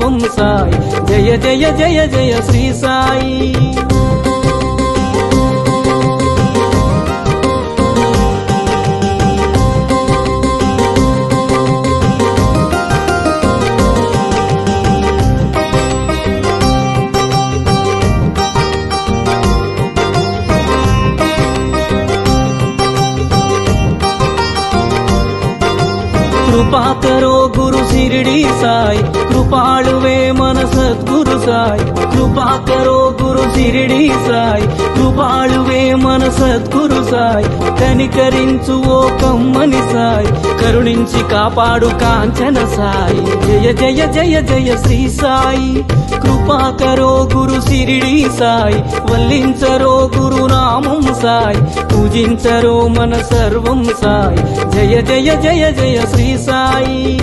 ఓం సాయి జయ జయ జయ జయ శ్రీ సాయి. कृपा करो गुरु शिरडी साई, कृपाळुवे मन सद्गुरु साई. कृपा करो गुरु शिरडी साई, कृपाळुवे मन సద్గురు సాయి. కనికరించు ఓ కమ్మని సాయి, కరుణించి కాపాడు కాంచన సాయి. జయ జయ జయ జయ శ్రీ సాయి. కృపా కరో గురు శిరిడి సాయి, వల్లించరో గురు నామం సాయి. పూజించరో మన సర్వం సాయి. జయ జయ జయ జయ శ్రీ సాయి.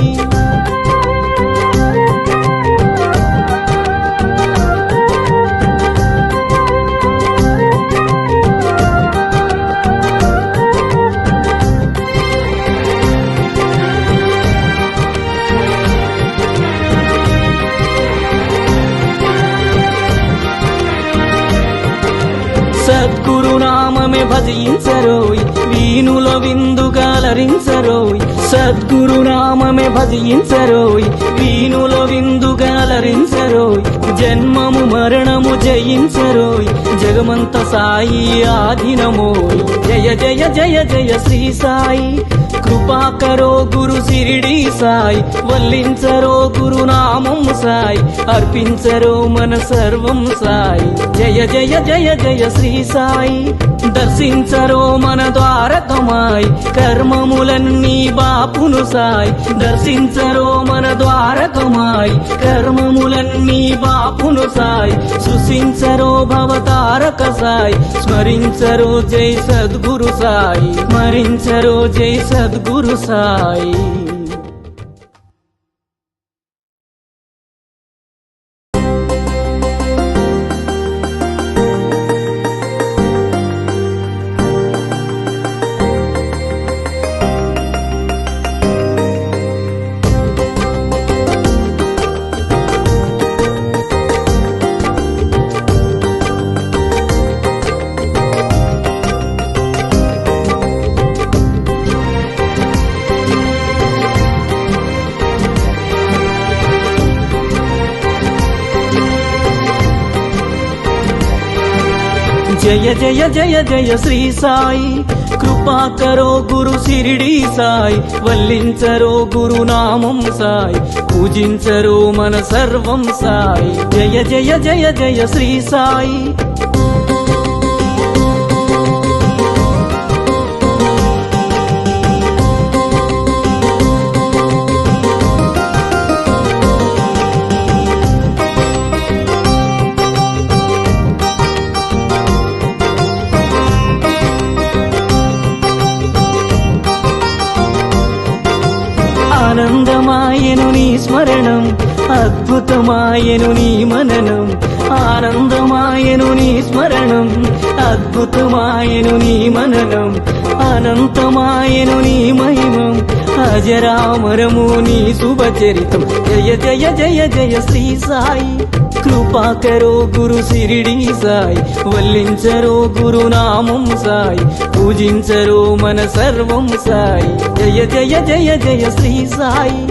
సద్గురు నామమే భజించరోయ్, వీణుల విందుగాలరించరోయ్. సద్గురు నామమే భజించరోయ్, వీణుల విందుగాలరించరోయ్. జన్మము మరణము జయించరోయ్, జగమంత సాయి ఆధీనమోయ్. జయ జయ జయ జయ శ్రీ సాయి. కృపా కరో గురు శిరిడి సాయి, వల్లించరో గురు నామం సాయి. అర్పించరో మన సర్వం సాయి. జయ జయ జయ జయ శ్రీ సాయి. దర్శించరో మన ద్వారకమాయి, కర్మములన్నీ బాపును సాయి. దర్శించరో మన ద్వారకమాయి, కర్మములన్నీ బాపును సాయి. సృశించరో భవతారక సాయి, స్మరించరో జై సద్గురు సాయి. స్మరించరో జై సద్గురు సాయి. జయ జయ జయ జయ శ్రీ సాయి. కృపా కరో గురు శిరిడి సాయి, వల్లించరో గురు నామం సాయి. పూజించరో మన సర్వం సాయి. జయ జయ జయ జయ శ్రీ సాయి. ఆనందమాయను నీ స్మరణం, అద్భుతమాయను నీ మననం. ఆనందమాయను నీ స్మరణం, అద్భుతమాయను నీ మననం. అనంతమాయను నీ మహిమం, అజరామరము నీ శుభచరితం. జయ జయ జయ జయ శ్రీ సాయి. కృపా కరో గురు శిరిడి సాయి, వల్లించరో గురు నామం సాయి. పూజించరో మన సర్వం సాయి. జయ జయ జయ జయ శ్రీ సాయి.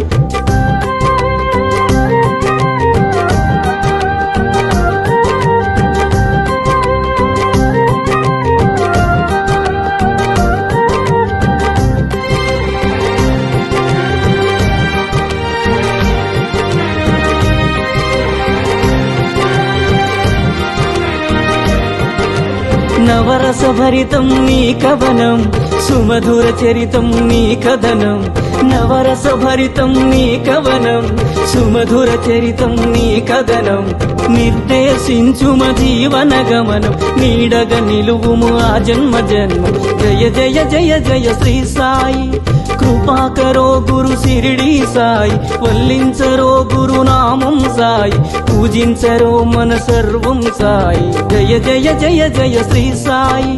నవరస భరితం నీ కవనం, సుమధుర చరితం నీ కథనం. నవరస భరితం నీ కవనం, సుమధుర చరితం నీ కథనం. నిర్దేశించుమ జీవన గమనం, నీడగ నిలువుము ఆ జన్మ జన్మం. జయ జయ జయ జయ శ్రీ సాయి. కృపా కరో గురు శిరిడి సాయి, వల్లించరో గురు నామం సాయి. పూజించరో మన సర్వం సాయి. జయ జయ జయ జయ శ్రీ సాయి.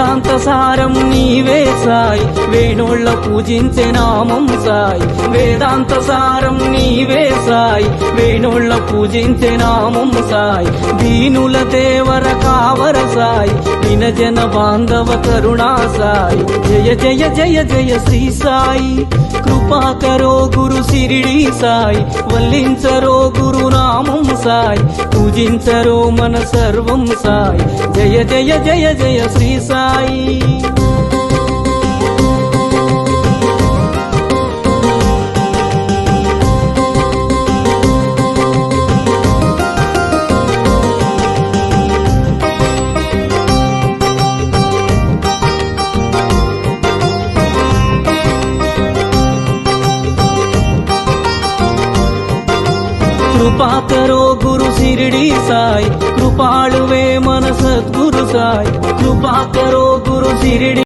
వేదాంత సారం నీవే సాయి వేణోళ్ళ పూజించే నామం సాయి వేదాంత సారం నీవే సాయి వేణోళ్ళ పూజించే నామం సాయి దీనుల దేవర కావర సాయి వినజన బాంధవ కరుణా సాయి జయ జయ జయ జయ శ్రీ సాయి కృపాకరో గురు సిరిడి సాయి వల్లించరో గురు నామం సాయి పూజించరో మన సర్వం సాయి జయ జయ జయ జయ శ్రీ సాయి कृपा करो गुरु शिरडी साई कृपाळुवे मन सद्गुरु साई कृपा करो गुरु शिरडी